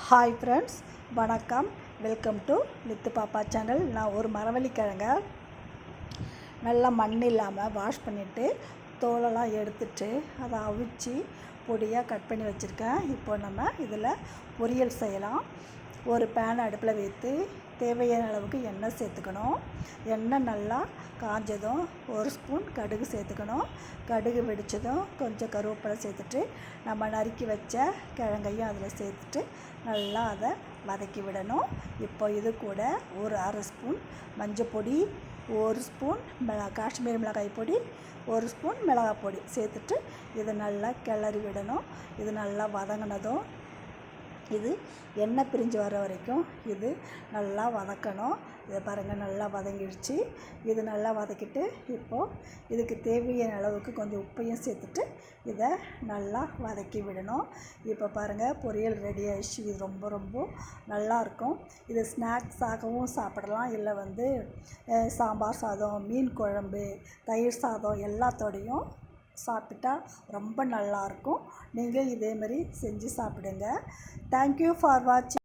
Hi friends, வணக்கம். Welcome to லித்து பாப்பா channel. நான் ஒரு மரவள்ளிக்கிழங்க நல்லா மண் இல்லாமல் வாஷ் பண்ணிவிட்டு தோலெல்லாம் எடுத்துட்டு அதை அவிச்சு பொடியாக கட் பண்ணி வச்சுருக்கேன். இப்போ நம்ம இதில் பொரியல் செய்யலாம். ஒரு பேன் அடுப்பில் வைத்து தேவையான அளவுக்கு எண்ணெய் சேர்த்துக்கணும். எண்ணெய் நல்லா காஞ்சதும் ஒரு ஸ்பூன் கடுகு சேர்த்துக்கணும். கடுகு வெடித்ததும் கொஞ்சம் கருவேப்பிலை சேர்த்துட்டு நம்ம நறுக்கி வச்ச கிழங்கையும் அதில் சேர்த்துட்டு நல்லா அதை வதக்கி விடணும். இப்போ இது கூட ஒரு அரை ஸ்பூன் மஞ்சள் பொடி, ஒரு ஸ்பூன் காஷ்மீரி மிளகாய் பொடி, ஒரு ஸ்பூன் மிளகாய் பொடி சேர்த்துட்டு இதை நல்லா கிளறி விடணும். இது நல்லா வதங்கினதும் இது எண்ணெய் பிரிஞ்சு வர வரைக்கும் இது நல்லா வதக்கணும். இதை பாருங்கள், நல்லா வதங்கிடுச்சு. இது நல்லா வதக்கிட்டு இப்போது இதுக்கு தேவையான அளவுக்கு கொஞ்சம் உப்பையும் சேர்த்துட்டு இதை நல்லா வதக்கி விடணும். இப்போ பாருங்கள், பொரியல் ரெடி ஆகிடுச்சு. இது ரொம்ப ரொம்ப நல்லாயிருக்கும். இது ஸ்நாக்ஸாகவும் சாப்பிடலாம், இல்லை சாம்பார் சாதம், மீன் குழம்பு, தயிர் சாதம் எல்லாத்தோடையும் சாப்பிட்டா ரொம்ப நல்லாயிருக்கும். நீங்கள் இதேமாதிரி செஞ்சு சாப்பிடுங்க. தேங்க்யூ ஃபார் வாட்சிங்.